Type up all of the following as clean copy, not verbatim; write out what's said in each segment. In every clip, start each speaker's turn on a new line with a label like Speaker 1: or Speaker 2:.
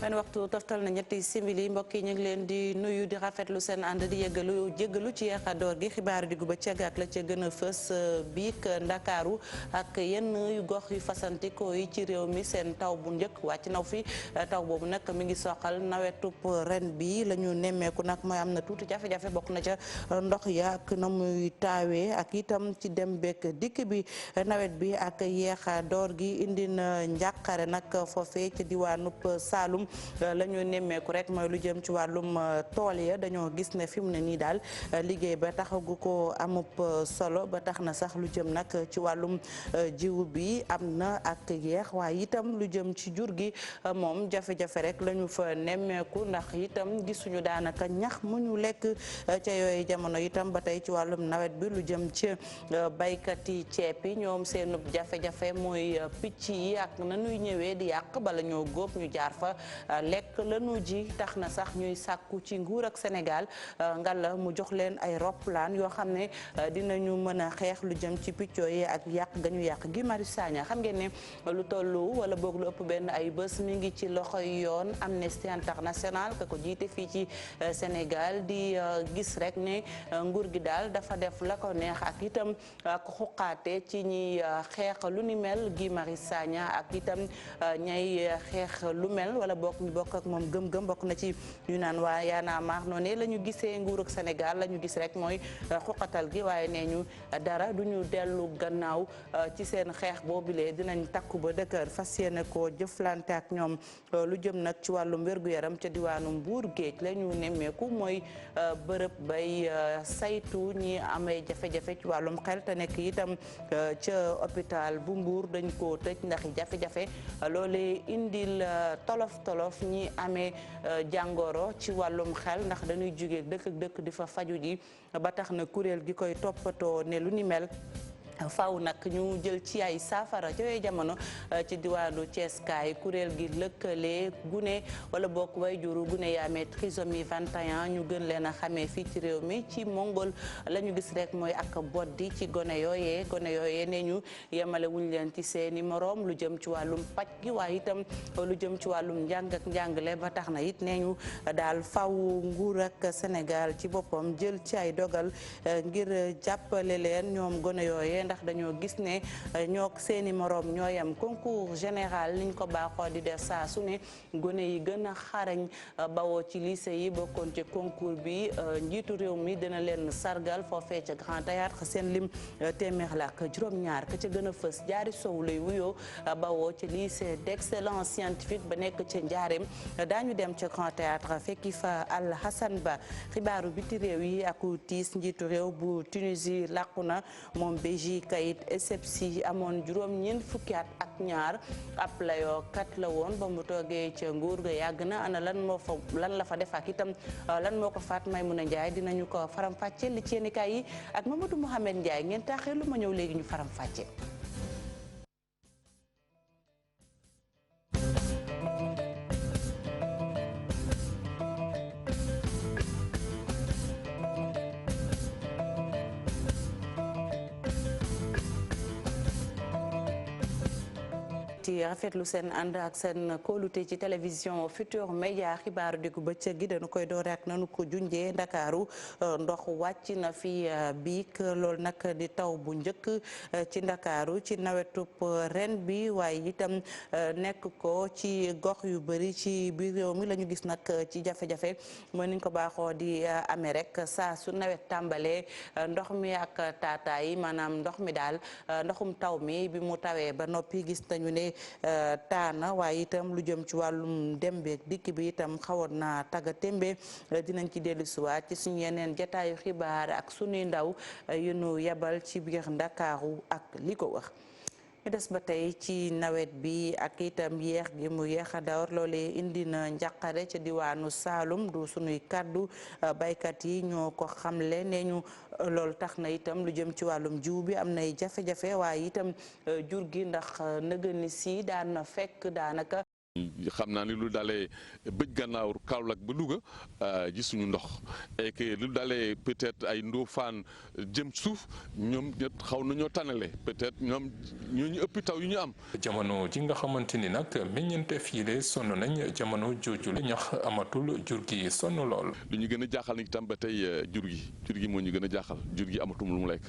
Speaker 1: benn waxtu toftal na ñetti simili mbokk yi ñu ngi leen di nuyu di rafetlu seen ànd di jéggalu ci yeexadoor gi xibaaru diggu bëccëg ak la ca gën a fës biik Ndakaaru ak yenn yu gox yu fasantikoo yi ci réew mi seen taw bu njëkk wàcc naw fi taw boobu nag mi ngi soxal nawetub ren bi la ñu nemmeeku nag mooy am na tuuti jafe-jafe bokk na ca ndox ya ak na muy taawee ak itam ci dem beek dikk bi nawet bi ak yeexadoor gi indi na njàqare nag foofee ci diwaanub Saalum la ñu nemmeeku rek mooy lu jëm ci wàllum tool ya dañoo gis ne fi mu ne nii daal liggéey ba taxagu ko amub solo ba tax na sax lu jëm nag ci wàllum jiwu bi am na ak yeex waaye itam lu jëm ci jur gi moom jafe-jafe rek la ñu fa nemmeeku ndax itam gisuñu daanaka ñax mu ñu lekk ca yooyu jamono itam ba tey ci wàllum nawet bi lu jëm ci baykat yi ceeb yi ñoom seenub jafe-jafe mooy picc yi ak na ñuy ñëwee di yàq bala ñoo góob ñu jaar fa lekk lanu ji tax na sax ñuy sàkku ci nguur ak Sénégal ngalla mu jox leen ay roplaan yoo xam ne dinañu mën a xeex lu jëm ci picco yi ak yàq gañu yàq Guy Marius Sagna xam ngeen ne lu tollu wala boog lu ëpp benn ay bés mi ngi ci loxoy yoon Amnesty International ka ko jiite fii ci Sénégal di gis rek ne nguur gi daal dafa def la ko neex ak itam ak xuqaate ci ñi xeex lu ni mel Guy Marius Sagna ak itam ñay xeex lu mel wala bokk ñu bokk ak moom gëm-gëm bokk na ci ñu naan waa Y'en a marre noonu la ñu gisee nguur ak Sénégal la ñu gis rek mooy xuqatal gi waaye nee ñu dara du ñu dellu gannaaw ci seen xeex boobilee dinañ takku ba dëkkër fas yéene ko jëflante ak ñoom lu jëm nag ci wàllum wér-gu-yaram ca diwaanu Mbuur géej la ñu nemmeeku mooy bërëb bay saytu ñi amee jafe-jafe ci wàllum xel te nekk itam ca hôpital bu Mbuur dañ koo tëj ndax jafe-jafe loolee indil tolof ñi amee jàngoro ci wàllum xel ndax dañuy jóge dëkk ak dëkk di fa faju ji ba tax na kuréel gi koy toppatoo ne lu ni mel faw nag ñu jël ci ay saafara ci yooyu jamono ci diwaanu Thiès kaay kuréel gi lëkkale gune wala bokk way juru gune yaa amee trisomie 21 ñu gën leen a xamee fii ci réew mi ci Mongol la ñu gis rek mooy ak boddi ci gone yooyee ne ñu yemale wuñ leen ci seeni moroom lu jëm ci wàllum paj gi waaye itam lu jëm ci wàllum njàng ak njàngale ba tax na it nee ñu daal faw nguur ak Sénégal ci boppam jël ci ay dogal ngir jàppale leen ñoom gone yooyee ndax dañoo gis ne ñoo seeni moroom ñooyam concours général niñ ko baaxoo di def saa su ne gone yi gën a xarañ bawoo ci lycée yi bokkoon ci concours bi njiitu réew mi dina leen sargal foofee ca Grand Théâtre seen lim téeméer la ak juróom-ñaar ka ca gën a fës jaari sow lay wuyoo bawoo ci lycée d'excellence scientifique ba nekk ca Njaareem daañu dem ca Grand Théâtre fekki fa Al Hassan Ba xibaaru biti réew yi ak tiis njiitu réew bu Tunisie làqu na moom béji kayit SFC amoon juróom-ñeent fukki at ak ñaar ab layoo kat la woon ba mu toogee ca nguur ga yàgg na ana lan la fa def ak itam lan moo ko faat Maymuna Njaay dinañu ko faram-fàcce li ci yéenekaay yi ak Mamadou Mouhamed Ndiaye ngeen taaxee lu ma ñëw léegi ñu faram-fàcce. ci rafetlu seen ànd ak seen kóolute ci télévision Futurs Médias xibaaru diggu bëccëg gi dañu koy doore ak nanu ko junjee Ndakaaru ndox wàcc na fi biik loolu nag di taw bu njëkk ci Ndakaaru ci nawetub ren bi waaye itam nekk ko ci gox yu bëri ci biir réew mi la ñu gis nag ci jafe-jafe mooy niñ ko baaxoo di amee rek saa su nawet tàmbalee ndox mi ak taataa yi maanaam ndox mi daal ndoxum taw mi bi mu tawee ba noppi gis nañu ne taana waaye itam lu jëm ci wàllum dem beek dikk bi itam xawoon na tagga témbe dinañ ci dellu siwaat ci suñu yeneen jataayu xibaar ak suñuy ndaw yu nu yebal ci biir Ndakaaru ak li ko wax ñu des ba tey ci nawet bi ak itam yeex gi mu yeex a dawar loolee indi na njàqare ca diwaanu Saalum du sunuy kàddu baykat yi ñoo ko xamle ne ñu loolu tax na itam lu jëm ci wàllum jiw bi am nay jafe-jafe waaye itam jur gi ndax nëgëni si daan na fekk daanaka
Speaker 2: xam naa ni lu dalee bëj gannaaw Kaolack ba Louga gisuñu ndox et que lu dalee peut-être ay Ndofane jëm suuf ñoom xaw nañoo tànnale peut-être ñoom ñooñu ëpp taw yu ñu am.
Speaker 3: jamono ji nga xamante ni nag meññeenteef yi de sonn nañ jamono jooju la ñax amatul jur gi sonn lool.
Speaker 2: lu ñu gën a jaaxal nag itam ba tey jur gi moo ñu gën a jaaxal jur gi amatum lu mu lekk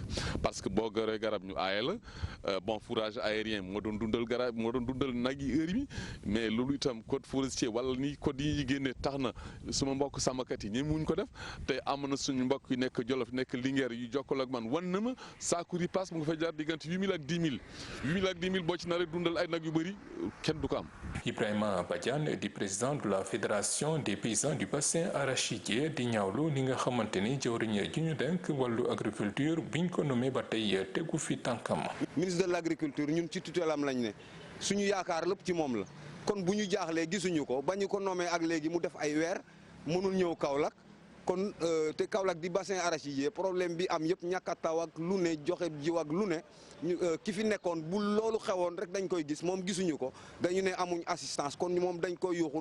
Speaker 2: parce que boo goree garab ñu aaye la bon fourrage aérien moo doon dundal garab moo doon dundal nag yi heure bi mais loolu itam code forestier wala ni code yi génne tax na suma mbokk sàmmkat yi ñemewuñ ko def te am na suñu mbokk yu nekk Jolof nekk Linguère yu jokkoo ak man wan na ma saaku ripaas mu nga fay jaar diggante 8000 ak 10 000 8000 ak 10 000 boo ci naree dundal ay nag yu bëri kenn du ko am.
Speaker 3: Ibrahima Badiane di président de la fédération des paysans du bassin arachidier di ñaawlu li nga xamante ni jawriñ ji ñu denk wàllu agriculture biñ ko nommé ba tey tegu fi tànkam.
Speaker 4: ministre de l'agriculture ñun ci tutelam lañ ne suñu yaakaar lépp ci moom la kon bu ñu jaaxlee gisuñu ko ba ñu ko nommé ak léegi mu def ay weer mënul ñëw Kaolack kon te Kaolack di bassin arachidier problème bi am yëpp ñàkk a taw ak lu ne joxe jiw ak lu ne ki fi nekkoon bu loolu xewoon rek dañ koy gis moom gisuñu ko dañu ne amuñ assistance kon moom dañ koy yuuxu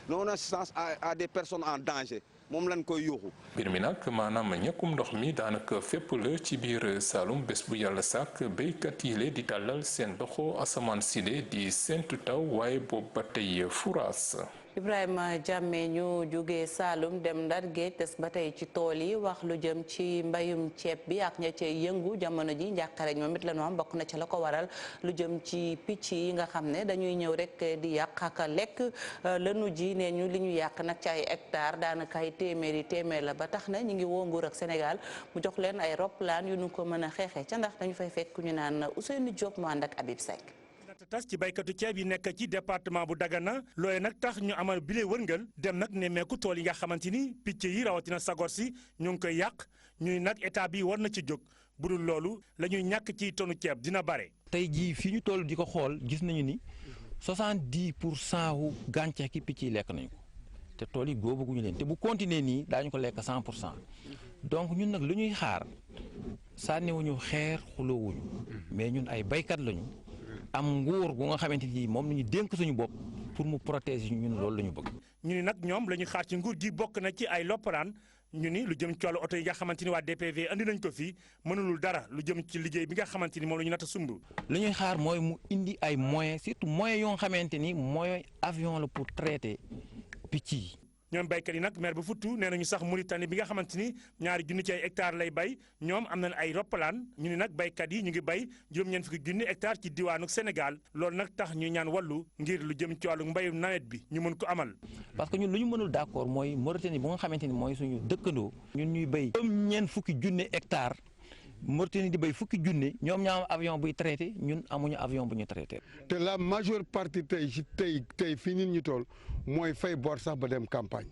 Speaker 4: non assistance à des personnes en danger moom lañ koy yuuxu.
Speaker 3: mbir mi nag maanaam ñàkkum ndox mi daanaka fépp la ci biir Saloum bés bu yàlla sàkk béykat yi le di tàllal seen loxo asamaan sile di séntu taw waaye boobu ba tey furaas.
Speaker 1: Ibrahima Jàmme ñu jógee Saloum dem Ndar Géej des ba tey ci tool yi wax lu jëm ci mbayum ceeb bi ak ña cay yëngu jamono ji njàqare ñoom it la ñu am bokk na ca la ko waral lu jëm ci picc yi nga xam ne dañuy ñëw rek di yàq ak lekk lanu ji ne ñu li ñu yàq nag ci ay hectare daanaka ay téeméer la ba tax na ñu ngi woo nguur ak Sénégal mu jox leen ay roplaan yu nu ko mën a xeexee ca ndax dañu fay fekk ñu naan Ousseynou Diop mu ànd ak Habib Seck.
Speaker 5: tas ci baykatu ceeb yi nekk ci département bu Dagana loolee nag tax ñu amal bile wërngal dem nag nemmeeku tool yi nga xamante ni picc yi rawatina sagor si ñu ngi koy yàq ñuy nag état bi war na ci jóg budul loolu la ñuy ñàkk ci tonu ceeb dina bare.
Speaker 6: tey jii fii ñu toll di ko xool gis nañu ni 70% wu gàncax gi picc yi lekk nañu ko te tool yi góobaguñu leen te bu continuer nii daañu ko lekk 100% donc ñun nag lu ñuy xaar sànniwuñu xeer xuloowuñu mais ñun ay baykat lañu. am nguur gu nga xamante ni moom la ñu dénk suñu bopp pour mu protéger ñun loolu la ñu bëgg.
Speaker 5: ñu ni nag ñoom la ñu xaar ci nguur gi bokk na ci ay lopparaan ñu ni lu jëm ci wàllu oto yi nga xamante ni waa DPV andi nañ ko fii mënulul dara lu jëm ci liggéey bi nga xamante ni moom la ñu nata sumb.
Speaker 6: li ñuy xaar mooy mu indi ay moyens surtout moyens yoo nga xamante ni mooy avion la pour traiter picc yi.
Speaker 5: ñoom baykat yi nag maire bu Futtu nee nañu sax Mauritanie bi nga xamante ni ñaari junni ci ay hectares lay bay ñoom am nañ ay roppalaan ñu ni nag baykat yi ñu ngi bay juróom-ñeent fukki junni hectares ci diwaanu Sénégal loolu nag tax ñu ñaan wàllu ngir lu jëm ci wàllu mbayum nawet bi ñu mën ko amal.
Speaker 6: parce que ñun lu ñu mënul d'accord mooy Mauritanie bu nga xamante ni mooy suñu dëkkandoo. ñun ñuy bay juróom-ñeent fukki junni hectares Mauritanie di bay fukki junni ñoom ñoo am avion buy traité ñun amuñu avion bu ñu traité.
Speaker 7: te la majeure partie tey fii nit ñi toll mooy fay bor sax ba dem campagne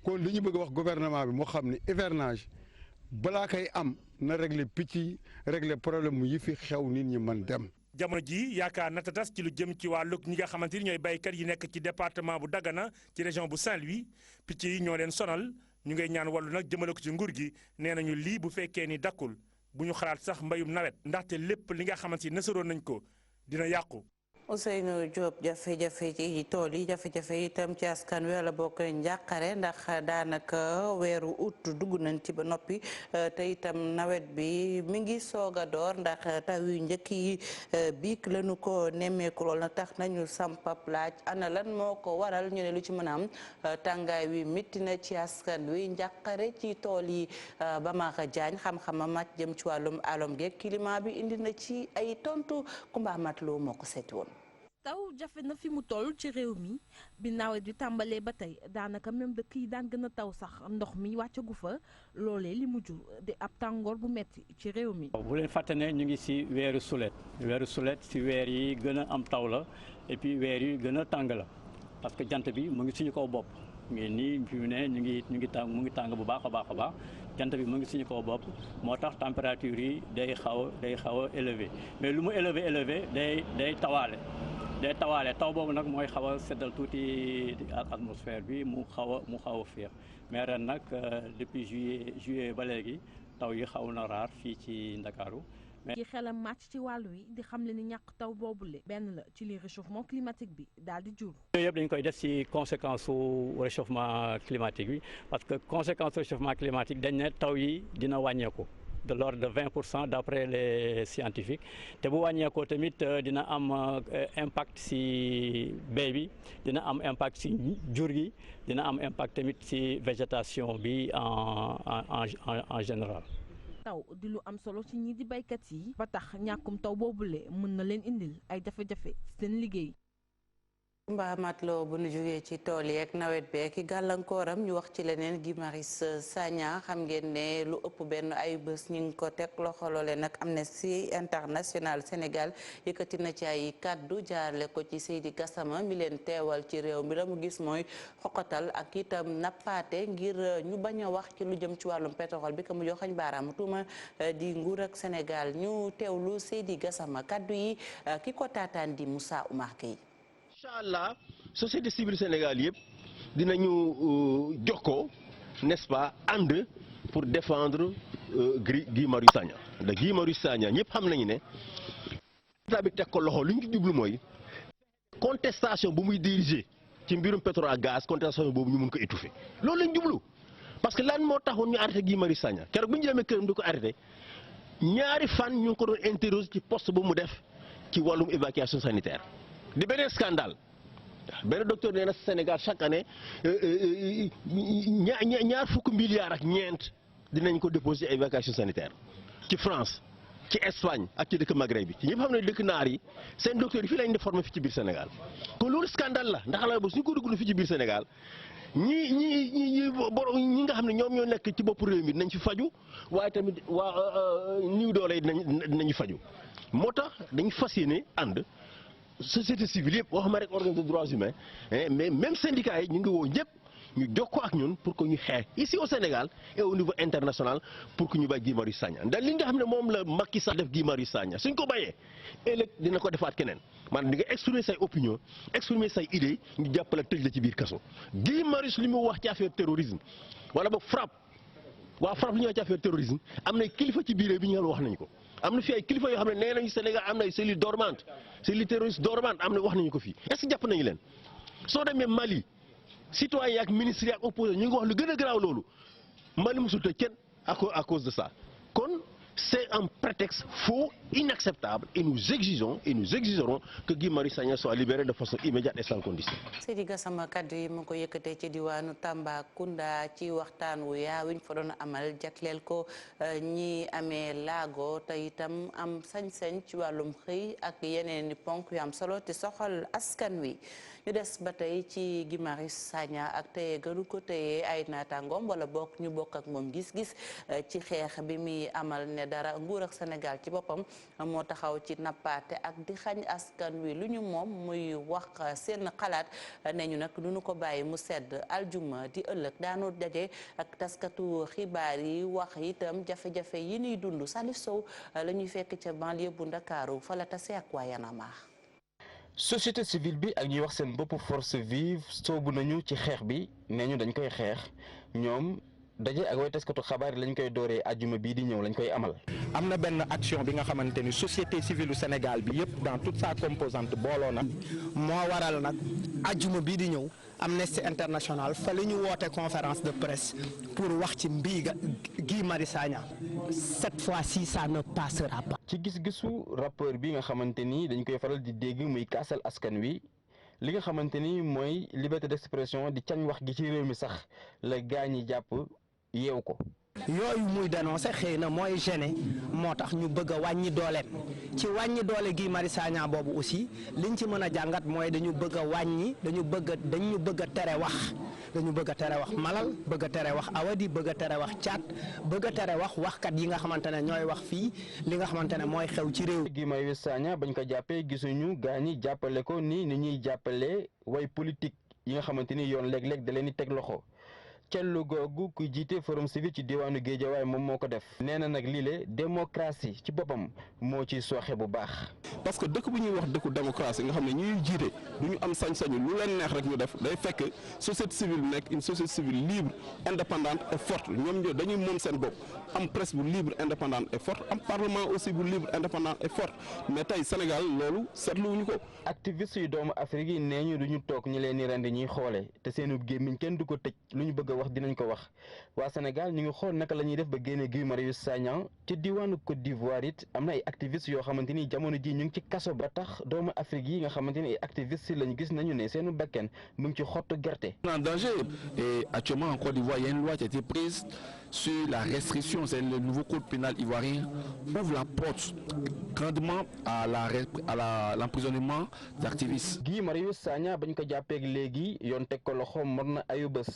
Speaker 7: kon li ñu bëgg a wax gouvernement bi moo xam ne hivernage balaa koy am na régler picc yi régler problème mu yi fi xew nit ñi mën dem.
Speaker 5: jamono ji yaakaar na tas ci lu jëm ci wàllu ñi nga xamante ni ñooy baykat yi nekk ci département bu Dagana ci région bu Saint-Louis picc yi ñoo leen sonal ñu ngay ñaan wàllu nag jëmale ko ci nguur gi nee nañu lii bu fekkee ni dakkul bu ñu xalaat sax mbayum nawet ndaxte lépp li nga xamante ni nasaroon nañ ko dina yàqu.
Speaker 1: Ousseynou Diop jafe-jafe ci tool yi jafe-jafe itam ci askan wi wala bokk njàqare ndax daanaka weeru août dugg nañ ci ba noppi te itam nawet bi mi ngi soog a door ndax taw yu njëkk yi biig lañu ko nemmeeku lool nag tax nañu sampap laaj ana lan moo ko waral ñu ne lu ci mën a am tàngaay wi métti na ci askan wi njàqare ci tool yi Bamara Diagne xam-xama màcc jëm ci wàllum alom geeg climat bi indi na ci ay tontu Kumba Amatlo moo ko seeti woon.
Speaker 8: taw jafe na fi mu toll ci réew mi bi nawet bi tàmbalee ba tey daanaka même dëkk yi daan gën a taw sax ndox mi wàccagu fa loolee li mujj di ab tàngoor bu metti ci réew mi.
Speaker 9: bu leen fàtte ne ñu ngi ci weeru sulet ci weer yi gën a am taw la et puis weer yi gën a tàng la parce que jant bi mu ngi suñu kaw bopp ngi nii fi mu ne ñu ngi tàng mu ngi tàng bu baax a baax jant bi mu ngi suñu kaw bopp moo tax température yi day xaw a élevé mais lu mu élevé day tawaale taw boobu nag mooy xaw a seddal tuuti atmosphère bi mu xaw a féex mais ren nag depuis juillet ba léegi taw yi xaw na raar fii ci Ndakaaru
Speaker 8: ci xelam màcc ci wàllu wi di xam le ni ñàkk taw boobule benn la ci li réchauffement climatique bi daal di jur.
Speaker 9: yooyu yëpp dañ koy def ci conséquence su réchauffement climatique bi parce que conséquence réchauffement climatique dañ ne taw yi dina wàññeeku de l'ordre de 20% d'après les scientifiques te bu wàññeekoo tamit dina am impact ci béy bi dina am impact ci jur gi dina am impact tamit ci végétation bi en général.
Speaker 8: taw di lu am solo ci ñi di baykat yi ba tax ñàkkum taw boobule mën na leen indil ay jafe-jafe seen liggéey.
Speaker 1: Mba Matlo bu nu jógee ci tool yi ak nawet beek i gàllankooram ñu wax ci leneen. Guy Marius Sagna xam ngeen ne lu ëpp benn ay bés ñu ngi ko teg loxo loole nag Amnesty International Sénégal yëkkati na ci ay kaddu jaarale ko ci Seydi Gassama mi leen teewal ci réew mi la mu gis mooy xoqatal ak itam nappaate ngir ñu bañ a wax ci lu jëm ci wàllum pétrole bi ka mu joxañ baaraamu tuuma di nguur ak Sénégal ñu teewlu Seydi Gassama kaddu yi ki ko taataan di Moussa Oumar Gueye.
Speaker 10: incha allah société civile Sénégal yëpp dinañu jokkoo n'est-ce pas ànd pour défendre Guy Marius Sagna ndax Guy Marius Sagna ñëpp xam nañu ne état bi teg ko loxo lu ñu ci jublu mooy contestation bu muy diriger ci mbirum pétrole ak gaz contestation boobu ñu mun ko étouffer loolu lañ jublu parce que lan moo taxoon ñu arrêté Guy Marius Sagna keroog bu ñu demee këram di ko arrêté ñaari fan ñu ngi ko doon interroger ci poste bu mu def ci wàllum évacuation sanitaire. di beneen scandale benn docteur nee na Sénégal chaque année ñaar fukki milliards ak ñeent dinañ ko déposer évacuation sanitaire ci France ci Espagne ak ci dëkk Maghreb bi ci ñëpp xam ne dëkk naar yi seen docteur yi fii lañ di formé fii ci biir Sénégal kon loolu scandale la ndax la ba suñu ko dugg fii ci biir Sénégal ñi nga xam ne ñoom ñoo nekk ci bopp réew mi dinañ fi faju waaye tamit waa niw doole yi dinañu faju moo tax dañ fas yéene ànd société civile yëpp waxuma rek organisme de droits humains mais même syndicats yi ñu ngi woo ñëpp ñu jokkoo ak ñun pour que ñu xeex ici au Sénégal et au niveau international pour que ñu bàyyi Guy Marius Sagna ndax li nga xam ne moom la Macky Sall def Guy Marius Sagna suñ ko bàyyee ëllëg dina ko defaat keneen maanaam di nga exprimer say opinion exprimer say idées ñu jàppale tëj la ci biir kaso. Guy Marius li mu wax ci affaire terrorisme wala boog frappe waa frappe li ñuy wax ci affaire terrorisme am na kilifa ci biir bi ñu xam ne wax nañu ko. am na fi ay kilifa yoo xam ne nee nañu Sénégal am na ay cellules dormantes cellules terroristes dormantes am na wax nañu ko fii est-ce que jàpp nañu leen soo demee Mali citoyens yi ak ministres yi ak opposants ñu ngi wax lu gën a garaaw loolu Mali musul tëj kenn à cause de ça kon c'est un prétexte faux inacceptable et nous exigerons que Guy Marius Sagna soit libéré de façon immédiate et sans condition.
Speaker 1: Seydi Gassama kaddu yi mu ko yëkkatee ci diwaanu Tambacounda ci waxtaan wu yaa wiñ fa doon amal jagleel ko ñi amee laago te itam am sañ-sañ ci wàllum xëy ak yeneen i ponk yu am solo te soxal askan wi. ñu des ba tey ci Guy Marius Sagna ak teye gënu ko teye ay naataangoom wala bokk ñu bokk ak moom gis-gis ci xeex bi muy amal ne dara nguur ak Sénégal ci boppam moo taxaw ci nappaate ak di xañ askan wi lu ñu moom muy wax seen xalaat ne ñu nag du ñu ko bàyyi mu sedd aljuma di ëllëg daanu daje ak taskatu xibaar yi wax itam jafe-jafe yi ñuy dund Salif Sow la ñuy fekk ca banlieue bu Ndakaaru fa la tase ak waa Y'en a marre.
Speaker 11: société civile bi ak ñuy wax seen bopp force vive soobu nañu ci xeex bi nee ñu dañ koy xeex ñoom daje ak way taskatu xabaar yi lañ koy dooree ajjuma bii di ñëw lañ koy amal.
Speaker 12: am na benn action bi nga xamante ni société civile u Sénégal bi yëpp dans toute sa composante booloo na.
Speaker 13: moo waral nag ajjuma bii di ñëw Amnesty International fa la ñu woote conférence de presse pour wax ci mbii Guy Marius Sagna. cette fois-ci ça ne passera pas.
Speaker 11: ci gis-gisu rappeur bi nga xamante ni dañ koy faral di dégg muy kaasal askan wi li nga xamante ni mooy liberté d'expression di cañ wax gi ci réew mi sax la gaañi jàpp yeew ko.
Speaker 13: yooyu muy dénoncé xëy na mooy gêné moo tax ñu bëgg a wàññi dooleem ci wàññi doole Guy Marius Sagna boobu aussi liñ ci mën a jàngat mooy dañu bëgg a wàññi dañu bëgg a tere wax dañu bëgg a tere wax malal bëgg a tere wax awadi bëgg a tere wax caat bëgg a tere waxkat yi nga xamante ne ñooy wax fii li nga xamante ne mooy xew ci réew.
Speaker 11: Guy Marius Sagna bañ ko jàppee gisuñu gaañi jàppale ko ni ñuy jàppale way politique yi nga xamante ni yoon léeg-léeg da leen di teg loxo cellu googu ku jiite forum civil ci diwaanu Guédiawaye moom moo ko def nee na nag lii démocratie ci boppam moo ci sooxe bu baax.
Speaker 14: parce que dëkk bu ñuy wax dëkku démocratie nga xam ne ñuy jiite du ñu am sañ-sañu lu leen neex rek ñu def day fekk société civile nekk une société civile libre indépendante et forte ñoom ñoo dañuy moom seen bopp am presse bu libre indépendante et forte am parlement aussi bu libre indépendant et forte mais tey Sénégal loolu seetluwuñu ko.
Speaker 11: activiste yu doomu Afrique yi nee ñu duñu toog ñu leen di rendi ñuy xoole te seenu gémmiñ kenn du ko tëj lu ñu bëgg a wax dinañ ko wax waa Sénégal ñu ngi xool naka la ñuy def ba génne Guy Marius Sagna ci diwaanu Côte d'Ivoire it am na ay activistes yoo xamante ni jamono ji ñu ngi ci kaso ba tax doomu Afrique yi nga xamante ni ay activistes lañu gis nañu ne seenu bakken mu ngi ci xottu gerte.
Speaker 15: En danger et actuellement en Côte d'Ivoire il y a une loi qui a été prise sur la restriction, c'est le nouveau code pénal ivoirien ouvre la porte grandement à l'emprisonnement d'activistes.
Speaker 11: Guy Marius Sagna bañ ko jàppeeg léegi yoon teg ko loxo mor na ayu bés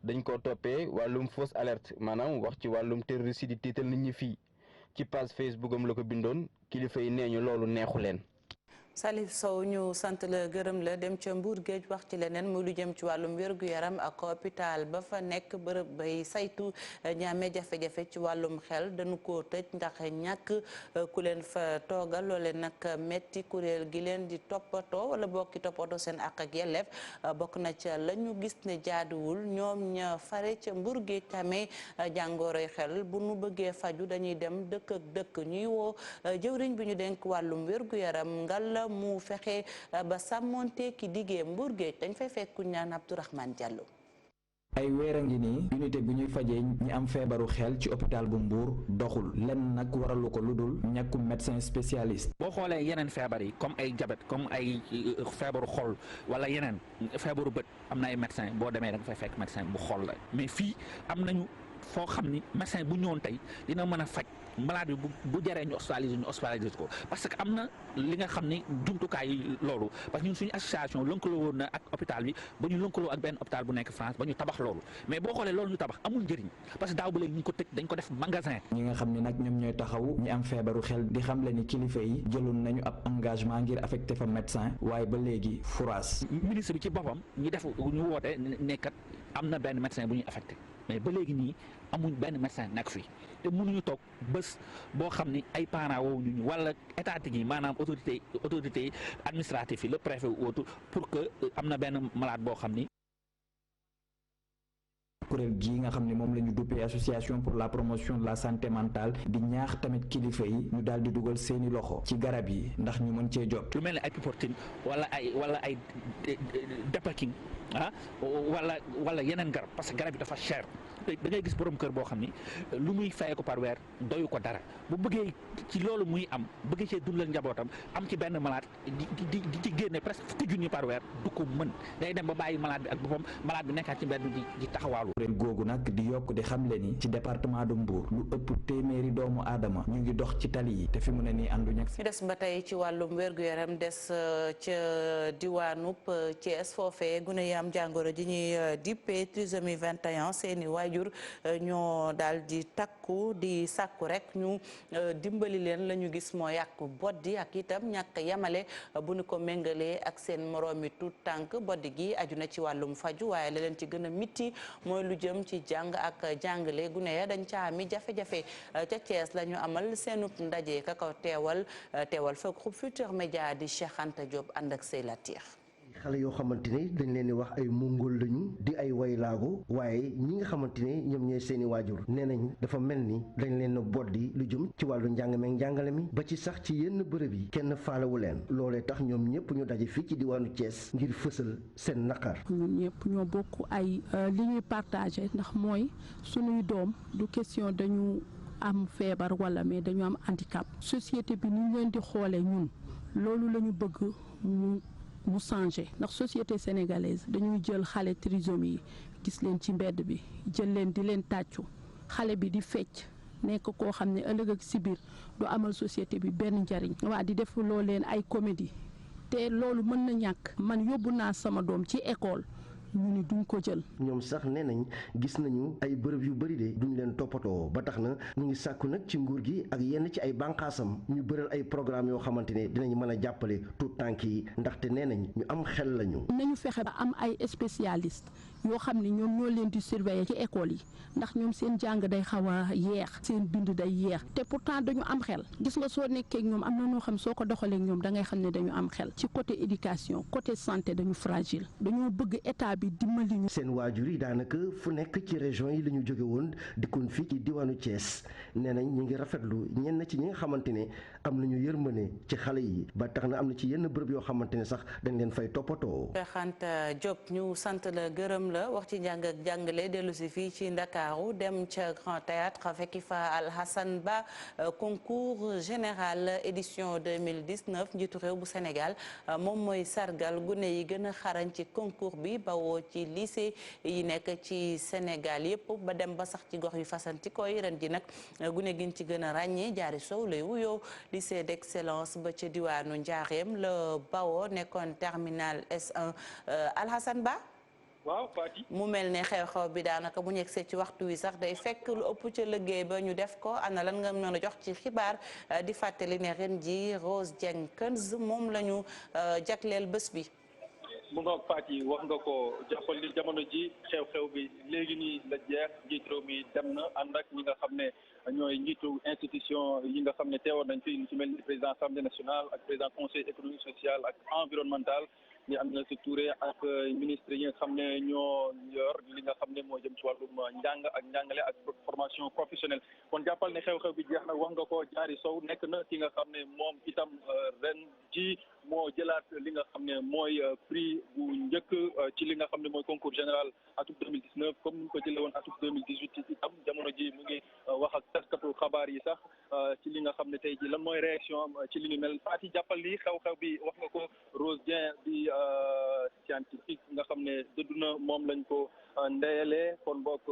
Speaker 11: dañ ko toppee wàllum fausse alerte maanaam wax ci wàllum terroriste di tiital nit ñi fii ci page Facebook am la ko bindoon kilifa yi nee ñu loolu neexu leen.
Speaker 1: Salif Sow ñu sant la gërëm la dem ca Mbour Géej wax ci leneen muy lu jëm ci wàllum wér-gu-yaram ak hôpital ba fa nekk bërëb bay saytu ñaame jafe-jafe ci wàllum xel dañu ko tëj ndax ñàkk ku leen fa toogal loole nag metti kuréel gi leen di toppatoo wala bokki toppatoo seen àq ak yelleef bokk na ca la ñu gis ne jaaduwul ñoom ña fare ca Mbour Géej tamee jàngoroy xel bu nu bëggee faju dañuy dem dëkk ak dëkk ñuy woo jëwriñ bi ñu denk wàllum wér-gu-yaram ngal mu fexe ba sàmmonte ki diggee Mbour Géej dañ fay fekku ñaan Abdourahmane Diallo.
Speaker 16: ay weer a ngi nii unité bi ñuy fajee ñi am feebaru xel ci hôpital bu Mbour doxul lenn nag waralu ko lu dul ñàkkum médecin spécialiste.
Speaker 17: boo xoolee yeneen feebar yi comme ay diabète comme ay feebaru xol wala yeneen feebaru bët am na ay médecin boo demee da nga fay fekk médecin bu xol la mais fii am nañu foo xam ni médecin bu ñëwoon tey dina mën a faj malade bi bu jaree ñu hospitaliser ko parce que am na li nga xam ni jumtukaay yi loolu parce que ñun suñu association lëkkaloo woon na ak hôpital bi ba ñu lëkkaloo ak benn hôpital bu nekk France ba ñu tabax loolu mais boo xoolee loolu ñu tabax amul njëriñ parce que daaw ba léegi ñu ko tëj dañ ko def magasin.
Speaker 16: ñi nga xam ni nag ñoom ñooy taxaw ñi am feebaru xel di xam le ni kilifa yi jëloon nañu ab engagement ngir affecté fa médecin waaye ba léegi furaas.
Speaker 17: ministre bi ci boppam ñu def ñu woote nekkat am na benn médecin bu ñuy affecté mais ba léegi nii amuñ benn médecin nekk fii te mënuñu toog bés boo xam ni ay parents woowuñu ñu wala étatique yi maanaam autorité administrative yi le préfet ou autre pour que am na benn malade boo xam ni.
Speaker 16: kuréel gi nga xam ne moom la ñu duppee association pour la promotion de la santé mentale di ñaax tamit kilifa yi ñu daal di dugal seeni loxo ci garab yi ndax ñu mën cee jot.
Speaker 17: lu mel ne ay piportine wala ay Dépakine wala yeneen garab parce que garab yi dafa cher da ngay gis borom kër boo xam ni lu muy fayee ko par weer doyu ko dara bu bëggee ci loolu muy am bëggee cee dundal njabootam am ci benn malade di ci génne presque fukki junni par weer du ko mën day dem ba bàyyi malade bi ak boppam malade bi nekkaat ci mbedd di taxawaalu.
Speaker 16: kuréel googu nag di yokk di xamle ni ci département de Mbour lu ëpp téeméeri doomu aadama ñu ngi dox ci tali yi te fi mu ne nii ànduñ ak.
Speaker 1: ñu des ba tey ci wàllum wér-gu-yaram des ca diwaanub Thiès foofee gune yi am jàngoro ji ñuy dippee trisomie 21 seeni waajur ñoo daal di takku di sàkku rek ñu dimbali leen la ñu gis moo yàqu boddi ak itam ñàkk yamale bu ñu ko méngalee ak seen moroomi tuut tànk boddi gi aju na ci wàllum faju waaye la leen ci gën a mitti mooy lu jëm ci jàng ak jàngale gune ya dañ ca ami jafe-jafe ca Thiès la ñu amal seenub ndaje ka ko teewal fa groupe Futurs Médias di Cheikh Anta Diop ànd ak Sey Latir.
Speaker 18: xale yoo xamante ne dañ leen di wax ay mongol lañu di ay waylaago waaye ñi nga xamante ne ñoom ñooy seeni waajur nee nañ dafa mel ni dañ leen a boddi lu jëm ci wàllu njàng meeg njàngale mi ba ci sax ci yenn bërëb yi kenn faalewu leen loolee tax ñoom ñëpp ñu daje fii ci diwaanu Thiès ngir fësal seen naqar.
Speaker 19: ñun ñëpp ñoo bokk ay li ñuy partagé ndax mooy sunuy doom du question dañu am feebar wala mais dañu am handicap société bi ni ñu leen di xoolee ñun loolu la ñu bëgg mu changé ndax société sénégalaise dañuy jël xale trisomie yi gis leen ci mbedd bi jël leen di leen tàccu xale bi di fecc nekk koo xam ne ëllëg ak si biir du amal société bi benn njariñ waa di def loo leen ay comédie te loolu mën na ñàkk man yóbbu naa sama doom ci école ñu ni duñ ko jël.
Speaker 18: ñoom sax nee nañ gis nañu ay bërëb yu bari de duñ leen toppatoo ba tax na ñu ngi sàkku nag ci nguur gi ak yenn ci ay bànqaasam ñu bëral ay programme yoo xamante ne dinañ mën a jàppale tout tànk yi ndaxte nee nañ ñu am xel lañu.
Speaker 19: nañu fexe ba am ay spécialiste yoo xam ne ñoom ñoo leen di surveiller ci école yi ndax ñoom seen jàng day xaw a yeex seen bind day yeex te pourtant dañu am xel gis nga soo nekkee ak ñoom am na noo xam soo ko doxalee ak ñoom da ngay xam ne dañu am xel ci côté éducation côté santé dañu fragile dañoo bëgg état bi dimbali ñu.
Speaker 18: seen waajur yi daanaka fu nekk ci région yi la ñu jóge woon dikkoon fii ci diwaanu Thiès nee nañ ñu ngi rafetlu ñenn ci ñi nga xamante ne am nañu yërmande ci xale yi ba tax na am na ci yenn bërëb yoo xamante ne sax dañ leen fay toppatoo.
Speaker 1: Xanta Diop ñu sant la gërëm la wax ci njàng ak jàngale dellu si fii ci Ndakaaru dem ca Grand Théâtre fekki fa Alhassane Ba concours général édition 2019 njiitu réew bu Sénégal moom mooy sargal gune yi gën a xarañ ci concours bi bawoo ci lycée yi nekk ci Sénégal yépp ba dem ba sax ci gox yu fasantikoo yi ren ji nag gune giñ ci gën a ràññee Jaari Sow lay wuyoo lycée d'excellence ba ca diwaanu Njaareem la bawoo nekkoon terminal S1 Alhassane Ba.
Speaker 20: waaw Fati.
Speaker 1: mu mel ne xew-xew bi daanaka bu ñu yegsee ci waxtu wi sax day fekk lu ëpp ca liggéey ba ñu def ko ana lan nga mën a jox ci xibaar di fàttali ne ren ji Rose Jenkins moom la ñu jagleel bés bi.
Speaker 20: mu nga Fati wax nga ko jàppal ni jamono ji xew-xew bi léegi nii la jeex njiit réew mi dem na ànd ak ñi nga xam ne ñooy njiitu institution yi nga xam ne teewoon nañ fi ci mel ni président assemblée nationale ak président conseil économique social ak environnemental. ñu am na si Touré ak ministre yi nga xam ne ñoo yor li nga xam ne moo jëm ci wàllum njàng ak njàngale ak formation professionnelle kon jàppal ne xew-xew bi jeex na wax nga ko Jaari Sow nekk na ki nga xam ne moom itam ren ji moo jëlaat li nga xam ne mooy prix bu njëkk ci li nga xam ne mooy concours général atum 2019 comme ni ñu ko jëlee woon atum 2018 itam jamono ji mu ngi wax ak taskatu xabaar yi sax ci li nga xam ne tey ji lan mooy réaction am ci li ñu mel Fati jàppal li xew-xew bi wax nga ko Rose Dieng di scientifique nga xam ne dëddu na moom lañ ko ndeyalee kon bokk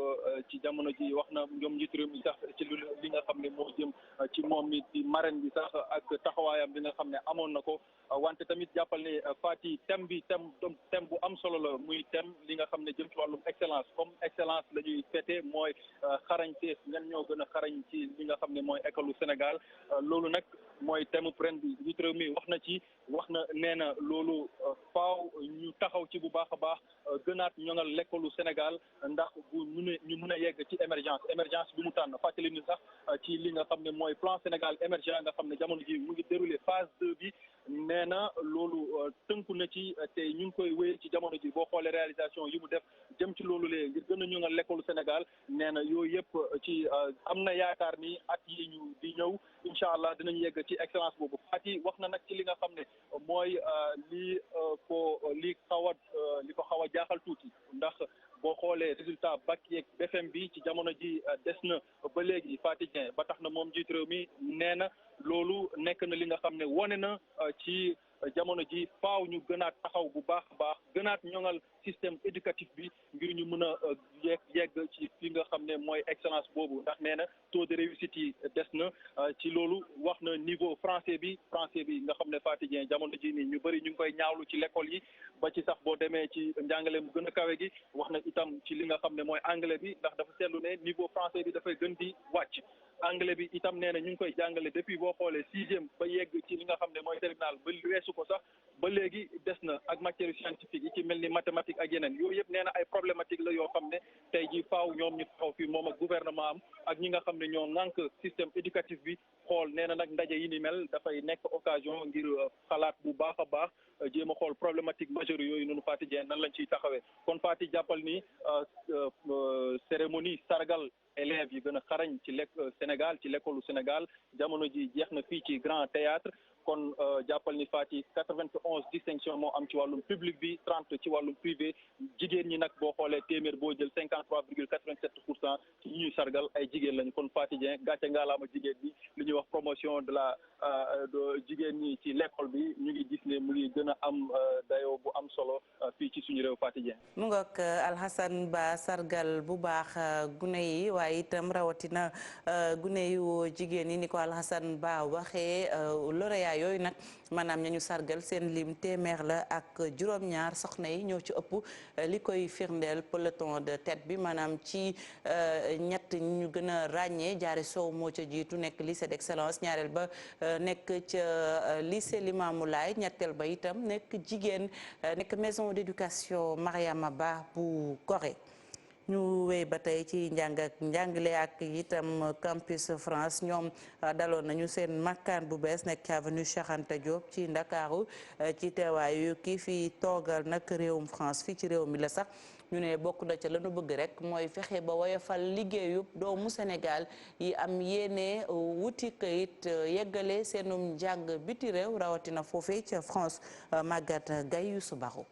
Speaker 20: ci jamono ji wax na ñoom njiitu réew mi sax ci li nga xam ne moo jëm ci moom mi di marraine bi sax ak taxawaayam bi nga xam ne amoon na ko wante tamit jàppal ne Fati thème bi thème bu am solo la muy thème li nga xam ne jëm ci wàllum excellence comme excellence la ñuy fêté mooy xarañteef ñan ñoo gën a xarañ ci li nga xam ne mooy école Sénégal loolu nag mooy thème ren bi njiitu réew mi wax na ci wax na nee na loolu faaw ñu taxaw ci bu baax a baax gënaat ñoŋal l'école Sénégal ndax bu ñu mun a yegg ci émergence bi mu tànn fàttali ni sax ci li nga xam ne mooy plan Sénégal émergent nga xam ne jamono ji mu ngi déroulé phase 2 bi nee na loolu tënku na ci te ñu ngi koy wéy ci jamono ji boo xoolee réalisation yi mu def jëm ci loolu lee ngir gën a ñoŋal l'école Sénégal nee na yooyu yëpp ci am na yaakaar ni at yi ñu di ñëw incha allah dinañ yegg ci excellence boobu Fati wax na nag ci li nga xam ne mooy li ko xaw a jaaxal tuuti ndax boo xoolee résultat bac yeeg BFM bi ci jamono ji des na ba léegi Fati Dieng ba tax na moom njiit réew mi nee na loolu nekk na li nga xam ne wone na ci jamono ji faaw ñu gënaat taxaw bu baax a baax gënaat ñoŋal système éducatif bi ngir ñu mën a yegg ci fi nga xam ne mooy excellence boobu ndax nee na taux de réussite yi des na ci loolu wax na niveau français bi nga xam ne Fati Dieng jamono ji nii ñu bëri ñu ngi koy ñaawlu ci l'école yi ba ci sax boo demee ci njàngale mu gën a kawe gi wax na itam ci li nga xam ne mooy anglais bi ndax dafa seetlu ne niveau français bi dafay gën di wàcc anglais bi itam nee na ñu ngi koy jàngale depuis boo xoolee 6e ba yegg ci li nga xam ne mooy terminal ba weesu ko sax ba léegi des na ak matière scientifique yi ci mel ni mathématique ak yeneen yooyu yëpp nee na ay problématique la yoo xam ne tey ji faaw ñoom ñu taxaw fii moom ak gouvernement am ak ñi nga xam ne ñoo ŋànk système éducatif bi xool nee na nag ndaje yi ni mel dafay nekk occasion ngir xalaat bu baax a baax jéem a xool problématique majeure yooyu noonu Fati Dieng nan lañ ciy taxawee kon Fati jàppal ni cérémonie sargal élèves yi gën a xarañ ci Sénégal ci l'école Sénégal jamono ji jeex na fii ci Grand Théâtre kon jàppal ni Fati 91 distinction moo am ci wàllum public bi 30 ci wàllum privé jigéen ñi nag boo xoolee téeméer boo jël 53,87% ci ñi ñuy sargal ay jigéen lañu kon Fati Dieng gàcce ngaalaama jigéen bi li ñuy wax promotion de la jigéen ñi ci l'école bi ñu ngi gis ne mu ngi gën a am dayoo bu am solo fii ci suñu réew Fati Dieng.
Speaker 1: mu ngoog Alhassane Ba sargal bu baax gune yi waaye itam rawatina gune yu jigéen yi ni ko Alhassane Ba waxee lauréat yooyu nag maanaam ñañu sargal seen lim téeméer la ak juróom-ñaar soxna yi ñoo ci ëpp li koy firndeel peloton de tête bi maanaam ci ñett ñu gën a ràññee Jaare Sow moo ca jiitu nekk lycée d'excellence ñaareel ba nekk ca lycée Limamoulaye ñetteel ba itam nekk jigéen nekk maison d'éducation Mariama Ba bu Gorée. ñu wéy ba tey ci njàng ak njàngale ak itam campus France ñoom daloon nañu seen makkaan bu bees nekk ci avenue Cheikh Anta Diop ci Ndakaaru ci teewaayu kii fi toogal nag réewum France fii ci réew mi la sax ñu ne bokk na ca la nu bëgg rek mooy fexe ba woyofal liggéeyub doomu Sénégal yi am yéene wuti kayit yeggale seenum njàng biti réew rawatina foofee ca France Maguette Gaye Youssou Barou.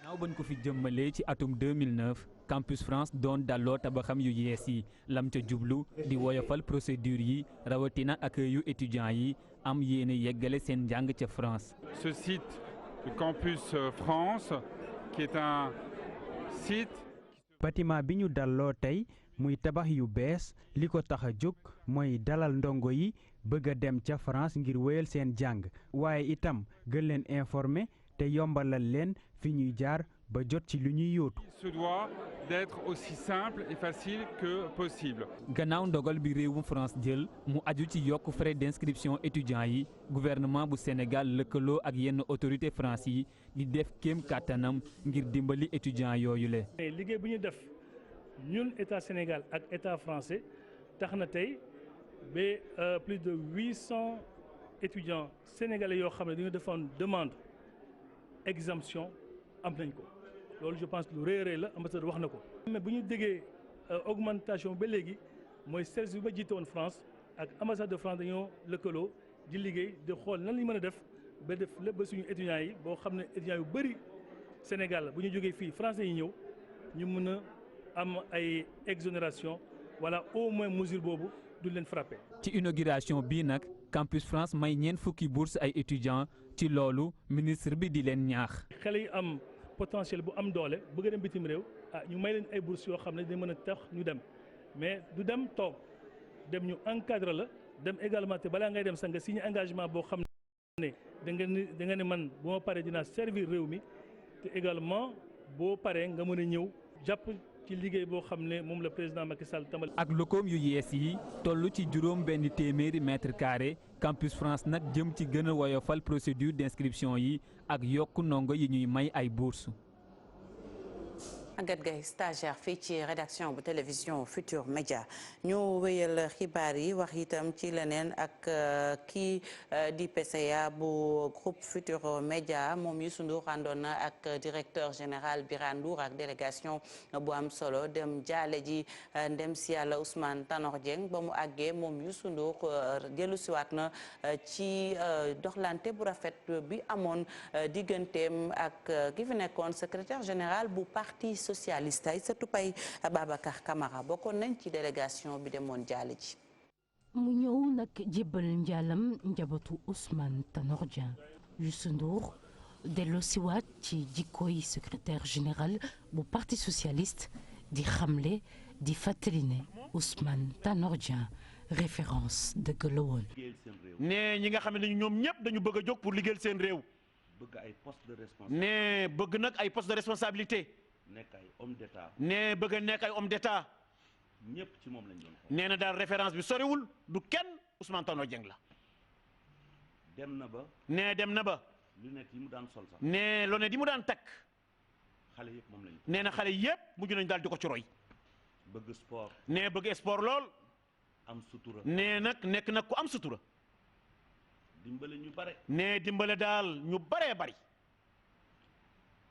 Speaker 21: naaw bañ ko fi jëmmalee ci atum 2009 campus France doon dalloo tabaxam yu yees yi lam ca jublu di woyofal procédure yi rawatina accueil yu étudiants yi am yéene yeggale seen njàng ca France.
Speaker 22: Ce site de campus France qui est un site.
Speaker 23: bâtiment bi ñu dalloo tey muy tabax yu bees li ko tax a jóg mooy dalal ndongo yi bëgg a dem ca France ngir wéyal seen jàng waaye itam gën leen informer te yombalal leen fi ñuy jaar ba jot ci lu ñuy yóotu.
Speaker 22: Se doit d'être aussi simple et facile que possible.
Speaker 21: gannaaw ndogal bi réewum France jël mu aju ci yokk frais d'inscription étudiants yi gouvernement bu Sénégal lëkkaloo ak yenn autorité France yi di def kéem kàttanam ngir dimbali étudiants yooyu le
Speaker 5: liggéey bu ñu def ñun état Sénégal ak état français tax na tey ba plus de 800 étudiants sénégalais yoo xam ne dañu defoon demande exemption am nañ ko loolu je pense lu rëy la ambassadeur wax na ko. mais bu ñu déggee augmentation ba léegi mooy service bi ba jiite woon France ak ambassade de France dañoo lëkkaloo di liggéey di xool nan la ñu mën a def ba def lépp ba suñu étudiants yi boo xam ne étudiants yu bëri Sénégal bu ñu jógee fii français yi ñëw ñu mën a am ay exonération wala au moins mesure boobu du leen frappé.
Speaker 21: ci inauguration bii nag campus France may ñeent fukki bourse ay étudiants ci loolu ministre bi di leen ñaax.
Speaker 5: xale yi am potentiel bu am doole bëgg dem bitim réew ñu may leen ay bourses yoo xam ne dina mën a tax ñu dem mais du dem toog dem ñu encadre la dem également te balaa ngay dem sax nga signé engagement boo xam ne da nga ne man bu ma paree dinaa servir réew mi te également boo paree nga mën a ñëw jàpp ci liggéey boo xam ne moom la président Macky Sall tamal.
Speaker 21: ak lokoom yu yees yi toll ci juróom benn téeméeri mètre carré campus France nag jëm ci gën a woyofal procédure d'inscription yi ak yokku ndongo yi ñuy may ay bourse.
Speaker 1: Aguette Gaye stagiaire fii ci rédaction bu télévision Futur Média ñu wéyal xibaar yi wax itam ci leneen ak kii di PCA bu groupe Futur Média moom Youssou Ndour àndoon na ak directeur général Birane Ndour ak délégation bu am solo dem jaale ji ndem si yàlla Ousmane Tanor Dieng ba mu àggee moom Youssou Ndour dellu siwaat na ci doxlante bu rafet bi amoon digganteem ak ki fi nekkoon secrétaire général bu parti socialiste ay sëtu pay Babacar Camara bokkoon nañ ci délégation bi demoon jaale ji.
Speaker 24: mu ñëw nag jébbal njaalam njabootu Ousmane Tanor Dieng. Youssou Ndour delloo siwaat ci jikkooy secrétaire général bu parti socialiste di xamle di fàttali ne Ousmane Tanor Dieng référence dëgg la woon.
Speaker 25: ne ñi nga xam ne ñoom ñëpp dañu bëgg a jóg pour liggéeyal seen réew.
Speaker 26: bëgg ay poste de responsabilité.
Speaker 25: ne bëgg nag ay poste de responsabilité.
Speaker 26: nekk ay homme d'état.
Speaker 25: ne bëgg a nekk ay homme d'état.
Speaker 26: ñëpp ci moom lañ doon xool.
Speaker 25: nee na daal référence bi soriwul du kenn Ousmane Tanor Dieng la.
Speaker 26: dem na ba.
Speaker 25: ne dem na ba.
Speaker 26: lunette yi mu daan sol sax.
Speaker 25: ne lunette yi mu daan takk.
Speaker 26: xale yëpp moom lañ.
Speaker 25: nee na xale yëpp mujj nañ daal di ko ci roy.
Speaker 26: bëgg sport.
Speaker 25: ne bëgg sport lool.
Speaker 26: am sutura.
Speaker 25: ne nag nekk nag ku am sutura.
Speaker 26: dimbale ñu bare.
Speaker 25: ne dimbale daal ñu baree bari.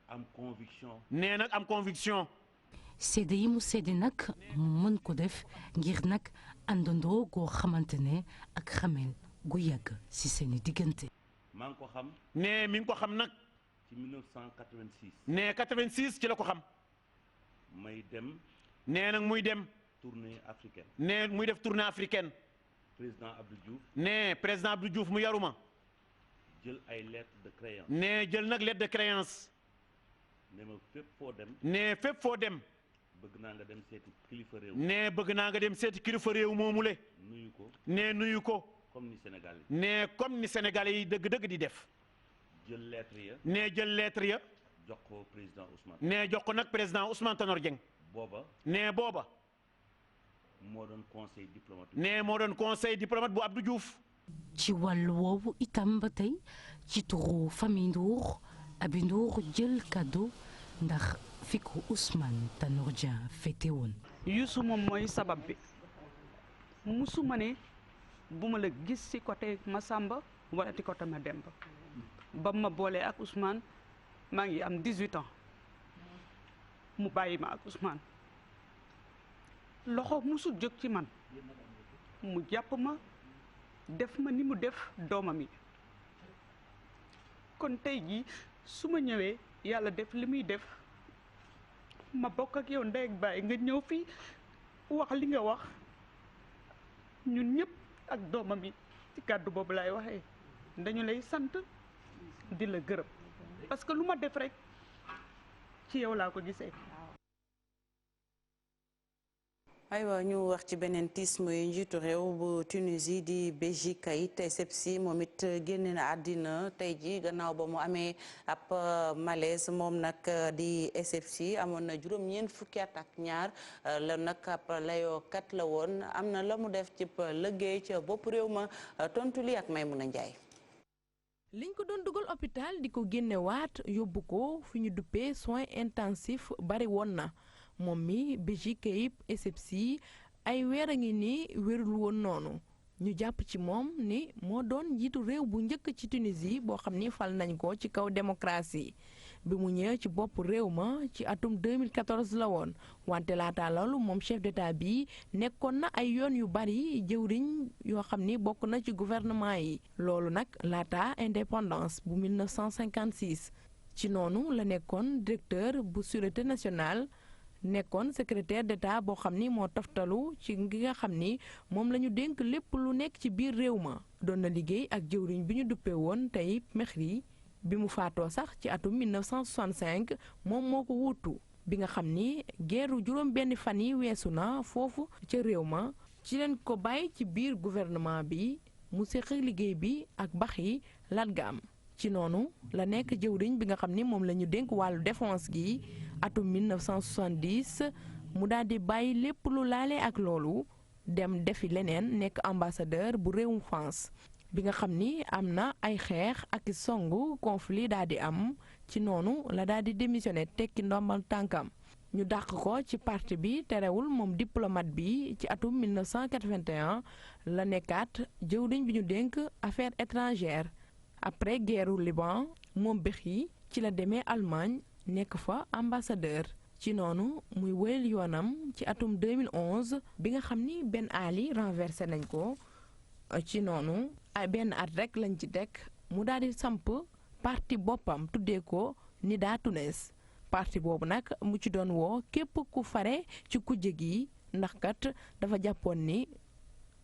Speaker 26: am conviction.
Speaker 25: nee nag am conviction.
Speaker 24: séddee yi mu séddee nag mu mën ko def ngir nag àndandoo goo xamante ne ak xamel gu yàgg ci seeni diggante.
Speaker 26: maa ngi ko xam.
Speaker 25: nee mi ngi ko xam nag.
Speaker 26: ci 1986.
Speaker 25: nee 86 ci la ko xam.
Speaker 26: may dem.
Speaker 25: nee nag muy dem.
Speaker 26: tournée africaine.
Speaker 25: nee muy def tournée africaine.
Speaker 26: président Abdou Diouf.
Speaker 25: nee président Abdou Diouf mu yaruma.
Speaker 26: jël ay lettres de créance.
Speaker 25: nee jël nag lettre de créance.
Speaker 26: ne ma fépp foo dem.
Speaker 25: nee fépp foo dem.
Speaker 26: bëgg naa nga dem seeti kilifa réew.
Speaker 25: nee bëgg naa nga dem seeti kilifa réew moomule.
Speaker 26: nuyu ko.
Speaker 25: nee nuyu ko.
Speaker 26: comme ni Sénégalais
Speaker 25: ne comme ni Sénégalais yi dëgg-dëgg di def.
Speaker 26: jël lettre ya.
Speaker 25: ne jël lettre ya.
Speaker 26: jox ko président Ousmane.
Speaker 25: ne jox ko nag président Ousmane Tanor Dieng.
Speaker 26: booba.
Speaker 25: ne booba.
Speaker 26: moo doon conseil diplomate.
Speaker 25: ne moo doon conseil diplomate bu Abdou Diouf.
Speaker 24: ci wàllu woowu itam ba tey ci turu famille Ndour Aby Ndour jël kàddu ndax fi ko Ousmane Tanor Dieng féete woon.
Speaker 2: Youssou moom mooy sabab bi musuma ne bu ma la gis ci côté Massamba wala ci côté Mademba ba ma boolee ak Ousmane maa ngi am 18 ans mu bàyyi ma ak Ousmane loxo musul jóg ci man mu jàpp ma def ma ni mu def doomam yi kon tey jii su ma ñëwee yàlla def li muy def ma bokk ak yow ndey ak baay nga ñëw fii wax li nga wax ñun ñëpp ak doomam yi ci kàddu boobu laay waxee dañu lay sant di la gërëm parce que lu ma def rek ci yow laa ko gisee.
Speaker 1: aywa ñu wax ci beneen tiis muy njiitu réew bu Tunisie di Béji Caïd Essebsi moom it génne na àddina tey ji gannaaw ba mu amee ab malaise moom nag di Essebsi amoon na juróom-ñeent fukki at ak ñaar la nag ab layookat la woon am na la mu def ci liggéey ca bopp réew ma tontu li ak Maymuna Njaay.
Speaker 3: liñ ko doon dugal hôpital di ko génnewaat yóbbu ko fi ñu duppee soins intensifs bari woon na. moom mi Béji Caïd Essebsi ay weer a ngi nii wérul woon noonu ñu jàpp ci moom ni moo doon njiitu réew bu njëkk ci Tunisie boo xam ni fal nañ ko ci kaw démocratie bi mu ñëwee ci bopp réew ma ci atum 2014 la woon wante laata loolu moom chef d'état bi nekkoon na ay yoon yu bari jëwriñ yoo xam ni bokk na ci gouvernement yi loolu nag laata indépendance bu 1956 ci noonu la nekkoon directeur bu sûreté nationale nekkoon secrétaire d'État boo xam ni moo toftalu ci ngi nga xam ni moom la ñu dénk lépp lu nekk ci biir réew ma doon na liggéey ak jëwriñ bi ñu duppee woon Taïb Mehri bi mu faatoo sax ci atum 1965 moom moo ko wuutu bi nga xam ni geeru juróom benn fan yi weesu na foofu ca réew ma ci leen ko bàyyi ci biir gouvernement bi mu séq liggéey bi ak Baxi Latgam ci noonu la nekk jëwriñ bi nga xam ni moom la ñu dénk wàllu défense gi atum 1970 mu daal di bàyyi lépp lu laale ak loolu dem defi leneen nekk ambassadeur bu réewum France bi nga xam ni am na ay xeex ak songu conflit daal di am ci noonu la daal di démissionné tekki ndombal tànkam ñu dàq ko ci parti bi terewul moom diplomate bi ci atum 1981 la nekkaat jëwriñ bi ñu dénk affaires étrangères après guerru Liban moom Béji ci la demee Allemagne nekk fa ambassadeur ci noonu muy wéyal yoonam ci atum 2011 bi nga xam ni Ben Ali renversé nañ ko ci noonu ay benn at rek lañ ci teg mu daal di samp parti boppam tuddee ko Nida Tounes parti boobu nag mu ci doon woo képp ku fare ci kujje gi ndax kat dafa jàppoon ni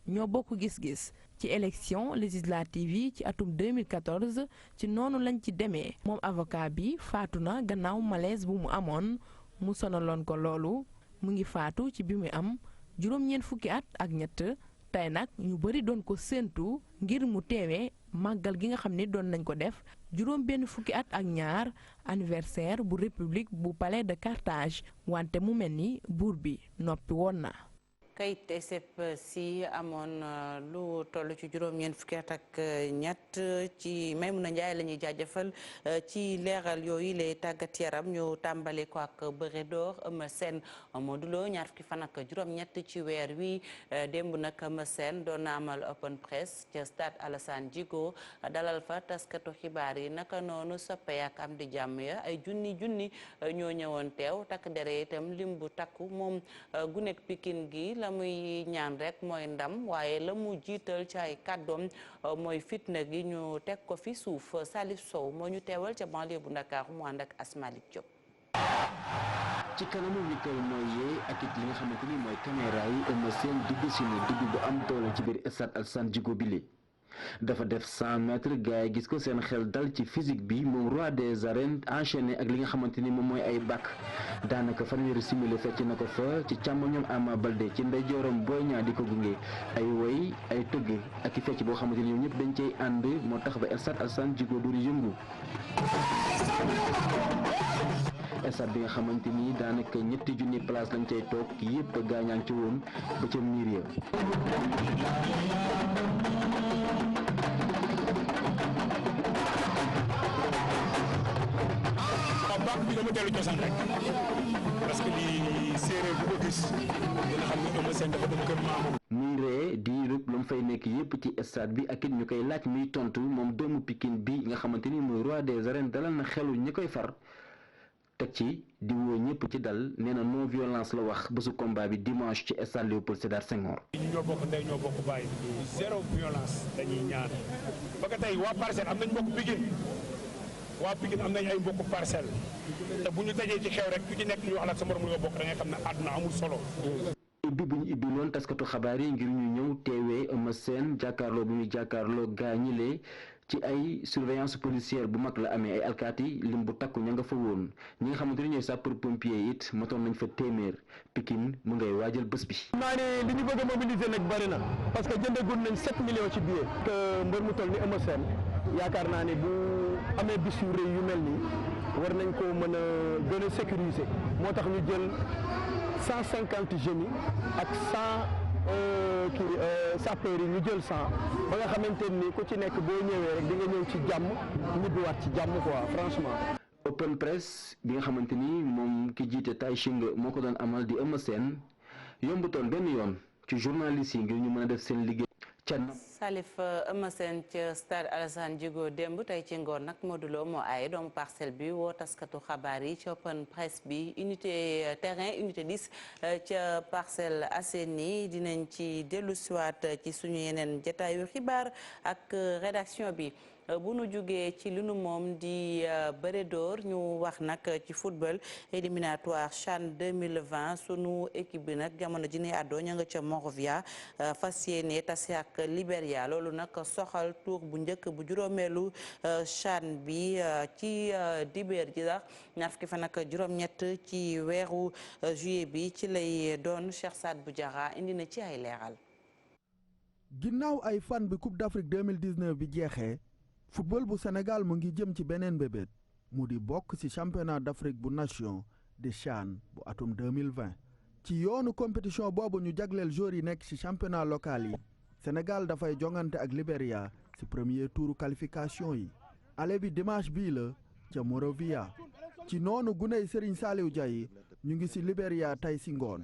Speaker 3: ñoo bokk gis-gis ci élection législative yi ci atum 2014 ci noonu lañ ci demee moom avocat bi faatu na gannaaw malaise bu mu amoon mu sonaloon ko loolu mu ngi faatu ci bi mu am juróom-ñeent fukki at ak ñett tey nag ñu bari doon ko séentu ngir mu teewee màggal gi nga xam ni doon nañ ko def juróom benn fukki at ak ñaar anniversaire bu république bu palais de Carthage wante mu mel ni buur bi noppi woon na.
Speaker 1: Caïd Essebsi amoon lu toll ci juróom-ñeent fukki at ak ñett ci Maymuna Njaay la ñuy jaajëfal ci leeral yooyu lay tàggat yaram ñu tàmbale ko ak bëre door Eumeu Sène Modou Lo ñaar fukki fan ak juróom-ñett ci weer wi démb nag Eumeu Sène doon na amal open press ca stade Alassane Djigo dalal fa taskatu xibaar yi naka noonu soppe ak am di jàmm ya ay junni ñoo ñëwoon teew takk dere itam lim bu takku moom gunek Pikine gi la muy ñaan rek mooy ndam waaye la mu jiital ci ay kàddoom mooy fitna gi ñu teg ko fi suuf Salif Sow moo ñu teewal ca banlieue bu Ndakaaru mu ànd ak Asmalik Diop.
Speaker 4: ci kanamu ñi koy noyyee ak it li nga xamante ni mooy caméra yi Eumeu Sène dugg si na dugg bu am doole ci biir stade Alassane Djigo bile
Speaker 11: dafa def 100 mètres gars yi gis ko seen xel dal ci physique bi moom roi des arènes enchaîné ak li nga xamante ni moom mooy ay bàkk daanaka fanweeri simili fecc na ko fa ci càmmoñam Ama Baldé ci ndeyjooram Boy Niang di ko gunge ay woy ay tëgg ak i fecc boo xamante ni ñoom ñëpp dañ cay ànd moo tax ba stade Alassane Djigo du yëngu. stade bi nga xamante ni daanaka ñetti junni place lañ cay toog yëpp gaañaan ci woon ba ca miir ya.
Speaker 5: baax bi dama dellu cosaan rek parce que lii séeréer bu ko gis dina xam ne Eumeu Sène dafa dem kër maamu.
Speaker 11: muy ree di rëbb lu mu fay nekk yëpp ci stade bi ak it ñu koy laaj muy tontu moom doomu Pikine bi nga xamante ni mooy roi des arènes dalal na xelu ñi koy far teg ci di woo ñëpp ci dal nee na non violence la wax bésu combat bi dimanche ci stade Léopold Sédar Senghor.
Speaker 5: ñu ñoo bokk ndey ñoo bokk bàyyi zéro violence dañuy ñaan ba ka tey waa Parcelles am nañ mbokk Pikine waa Pikine am nañ ay mbokku Parcelles te bu ñu dajee ci xew rek ku ci nekk ñu wax la sa morom nga bokk da ngay xam ne àdduna amul solo.
Speaker 11: ubbi bu ñu ibbi loon taskatu xabaar yi ngir ñu ñëw teewee Eumeu Sène jàkkaarloo bi muy jàkkaarloo gaañile ci ay surveillance policière bu mag la amee ay alkaati lim bu takku ña nga fa woon ñi nga xamante ni ñooy sapeur pompier it matoon nañ fa téeméer Pikine mu ngay waajal bés bi.
Speaker 6: naa ne li ñu bëgg a mobiliser nag bari na parce que jëndagul nañ 7 millions ci billet que mbër mu toll ni Eumeu Sène yaakaar naa ne bu amee bis yu rëy yu mel nii war nañ ko mën a gën a sécuriser moo tax ñu jël 150 jeunes ak 100 sapeurs yi ñu jël 100 ba nga xamante ni ku ci nekk boo ñëwee rek di nga ñëw ci jàmm ñibbiwaat ci jàmm quoi franchement.
Speaker 11: open press bi nga xamante ni moom ki jiite Tay Shinga moo ko doon amal di Eumeu Sène yombutoon benn yoon ci journaliste yi ngir ñu mën a def seen liggéey.
Speaker 1: Salif Eumeu Sène ca stade Alassane Djigo démb tey ci ngoon nag Modou Lo moo aaye doomu Parcelles bi woo taskatu xabaar yi ci open press bi unité terrain unité 10 ca Parcelles Assainies dinañ ci dellu siwaat ci suñu yeneen jotaayu xibaar ak rédaction bi. bu nu jógee ci li nu moom di bëre door ñu wax nag ci football éliminatoire CHAN 2020 sunu équipe bi nag jamono ji ne àddoo ña nga ca Monrovia fas yéene tase ak Libéria loolu nag soxal tour bu njëkk bu juróomeelu CHAN bi ci dibéer ji sax ñaar fukki fan ak juróom-ñett ci weeru juillet bi ci lay doon Cheikh Saad Bou Diarra indi na ci ay leeral.
Speaker 7: ginnaaw ay fan bi Coupe d'Afrique 2019 bi jeexee. football bu Sénégal mu ngi jëm ci beneen bébét mu di bokk ci championnat d'Afrique bu nation di CHAN bu atum 2020 ci yoonu compétition boobu ñu jagleel joueurs yi nekk ci championnat local yi Sénégal dafay jongante ak Libéria ci premier tour qualification yi aller bi dimanche bii la ca Monrovia ci noonu guney Serigne Saliou Dia yi ñu ngi ci Libéria tey ci ngoon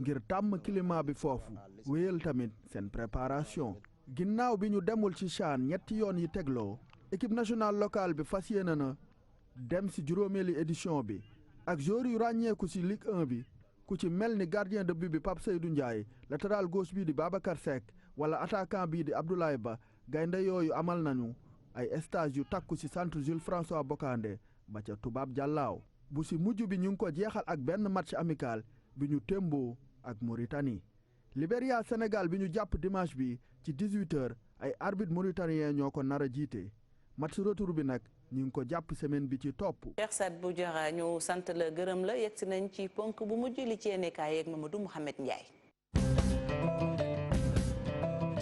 Speaker 7: ngir tàmm climat bi foofu wéyal tamit seen préparation ginnaaw bi ñu demul ci CHAN ñetti yoon yi tegloo équipe nationale locale bi fas yéene na dem ci juróomeeli édition bi ak joueurs yu ràññeeku ci Ligue 1 bi ku ci mel ni gardien de but bi Pape Seydou Ndiaye latéral gauche bii di Babacar Seck wala attaquant bii di Abdoulaye Ba gaynde yooyu amal nañu ay stage yu takku ci centre Jules François Bocandé ba ca Toubab Dialaw bu ci mujj bi ñu ngi ko jeexal ak benn match amical bi ñu témboo ak Mauritanie. Libéria Sénégal bi ñu jàpp dimanche bi ci 18h ay arbitre mauritanien ñoo ko nar a jiite match retour bi nag ñu ngi ko jàpp semaine bi ci topp.
Speaker 1: Cheikh Saad Bou Diarra ñu sant la gërëm la yegsi nañ ci ponk bu mujj li ci yéenekaay yeeg Mamadou Mouhamed Ndiaye.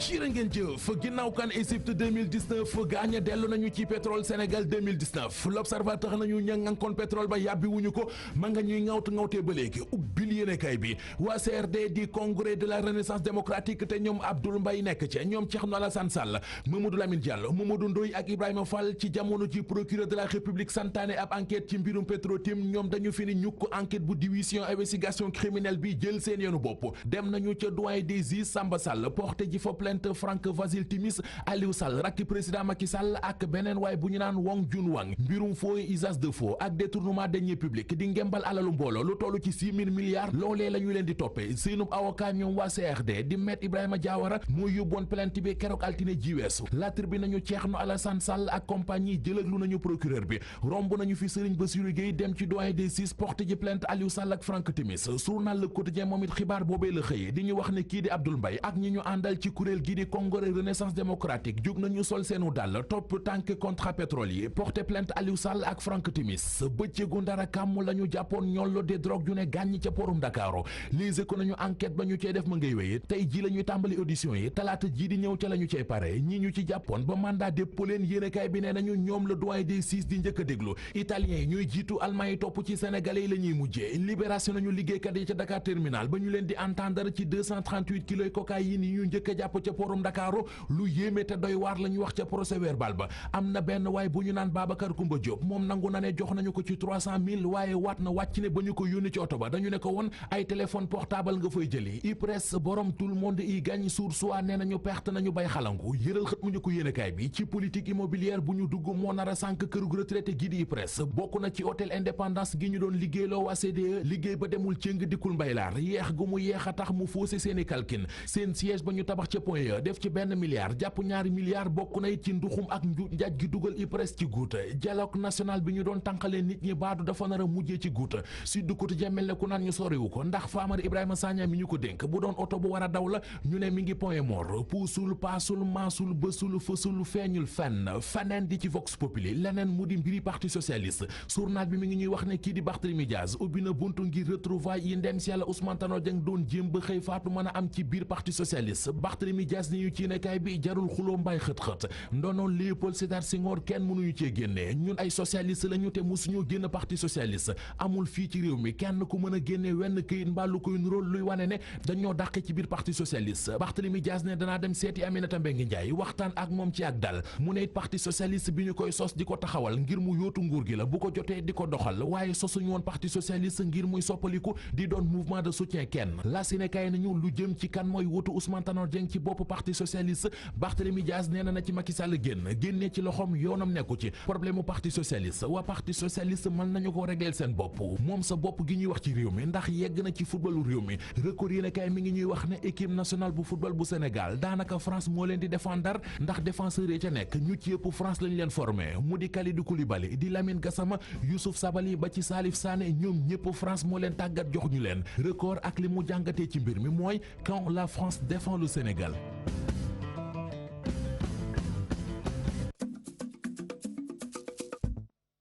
Speaker 8: jërë ngeen jëf ginnaaw kan Égypte 2019 gaaña dellu nañu ci pétrole Sénégal 2019 l'observateur nañu ña ngankoon pétrole ba yàbbi wuñu ko ma nga ñuy ŋawtee ba léegi ubbil yéenekaay bi waa CRD di congrès de la renaissance démocratique te ñoom Abdoul Mbaye nekk ci ñoom Thierno Alassane Sall Mamadou Lamine Diallo Mamadou Ndoye ak Ibrahima Fall ci jamono ji procureur de la République santaane ab enquête ci mbirum Petro-Tim ñoom dañu fi ni ñukk enquête bu division investigation criminelle bi jël seen yoonu bopp dem nañu ca doyen des juges Samba Sall porté ji fa plainte Franck Vasile Timis Aliou Sall rakki président Macky Sall ak beneen waay bu ñu naan Wong Jun Wang mbirum faux usage de faux ak détournement deniers publics di ngembal alalu mbooloo lu toll ci 6 000 milliards loolee la ñu leen di toppee seenub avocat ñoom waa CRD di maître Ibrahima Diawara moo yóbboon plainte bi keroog altine ji weesu la tribune nañu Thierno Alassane Sall ak compagnie jëlaglu nañu procureur bi romb nañu fi Serigne Bassirou Gueye dem ci doyen des juges porté ji plainte Aliou Sall ak Franck Timis journal Le Quotidien moom it xibaar boobee la xëyee di ñu wax ne kii di Abdoul Mbaye ak ñi ñu àndal ci kuréel kuréel gi di Congrès Renaissance démocratique jóg nañu sol seenu dàll topp tànk contrat pétrole yi porté plainte Aliou Sall ak Franck Timis bëccëgu ndara kàmm la ñu jàppoon ñollo de drogue yu ne gàññ ca porum Dakar Les Échos nañu enquête ba ñu cey def ma ngay wéy tey ji la ñuy tàmbali audition yi talaata ji di ñëw ca la ñu cey pare ñi ñu ci jàppoon ba mandat dépôt leen yéenekaay bi nee nañu ñoom le doyen des six di njëkk a déglu italien yi ñuy jiitu allemand yi topp ci sénégalais yi la ñuy mujjee libération nañu liggéeykat yi ca Dakar terminal ba ñu leen di entendre ci 238 kilos cocaïne yi ñu njëkk a jàpp ca porum Dakar lu yéeme te doy waar la ñu wax ca procès verbal ba am na benn waay bu ñu naan Babacar Koumba Diop moom nangu na ne jox nañu ko ci 300 000 waaye waat na wàcc ne ba ñu ko yónni ci oto ba dañu ne ko woon ay téléphone portable nga fay jëli IPRES borom tout le monde y gagne sur soi nee nañu perte nañu bay xalangu yëral xët mu njëkk yéenekaay bi ci politique immobilière bu ñu dugg moo nar a sànk kërug retraité gi di IPRES bokk na ci hôtel Indépendance gi ñu doon liggéeyloo waa CDE liggéey ba demul cëng dikkul mbaylaar yeex gu mu yeex a tax mu faussé seeni calcul seen siège ba ñu tabax ca Point E def ci benn milliard jàpp ñaari milliards bokk na ci nduxum ak njuuj njaaj gi dugal IPRES ci guuta dialogue national bi ñu doon tànqalee nit ñi baadu dafa nar a mujjee ci guuta Sud Quotidien mel ne ku naan ñu soriwu ko ndax Famara Ibrahima Sagna mi ñu ko dénk bu doon oto bu war a daw la ñu ne mi ngi point mort puusul paasul maasul bësul fësul feeñul feneen di ci Vox Populi leneen mu di mbiri parti socialiste journal bi mi ngi ñuy wax ne kii di Barthélémy Dias ubbi na buntu ngir retrouvailles yi ndem si yàlla Ousmane Tanor Dieng doon jéem ba xëy faatu mën a am ci biir parti socialiste Barthélémy Dias ni ñu ci nekkaay bi jarul xuloo mbaay xët-xët ndoonoon Léopold Sédar Senghor kenn mënuñu cee génnee ñun ay socialiste lañu te musuñoo génn parti socialiste amul fii ci réew mi kenn ku mën a génne wenn këyit mbaa lu koy nuróol luy wane ne dañoo dàqe ci biir parti socialiste Barthélémy Dias ne danaa dem seeti Aminata Mbengue Ndiaye waxtaan ak moom ci ak dal mu ne it parti socialiste bi ñu koy sos di ko taxawal ngir mu yóotu nguur gi la bu ko jotee di ko doxal waaye sosuñu woon parti socialiste ngir muy soppaliku di doon mouvement de soutien kenn la si ne kay nañu lu jëm ci kan mooy wutu Ousmane Tanor Dieng ci bopp parti socialiste Barthélémy Dias nee na ci Macky Sall génnee ci loxoom yoonam nekku ci problème mu parti socialiste waa parti socialiste mën nañu ko régler seen bopp moom sa bopp gi ñuy wax ci réew mi ndax yegg na ci footballu réew mi record yéen kay mi ngi ñuy wax ne équipe nationale bu football bu Sénégal daanaka France moo leen di défendre ndax défenseur yi ca nekk ñu ci yëpp France lañ leen formé mu di Kalidou Koulibaly di Lamine Gassama Youssouf Sabaly ba ci Salif Sané ñoom ñëpp France moo leen tàggat jox ñu leen record ak li mu jàngatee ci mbir mi mooy quand la France défend le Sénégal.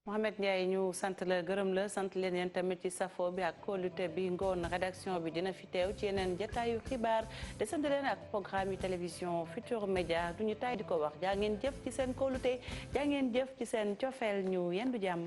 Speaker 1: Mohamed Ndiaye ñu sant la gërëm la sant leen yéen tamit ci safo bi ak kóolute bi ngoon rédaction bi dina fi teew ci yeneen jotaayu xibaar desandi leen ak programme yi télévision Futurs Médias duñu tay di ko wax jaa ngeen jëf ci seen kóolute jaa ngeen jëf ci seen cofeel ñu yendu jàmm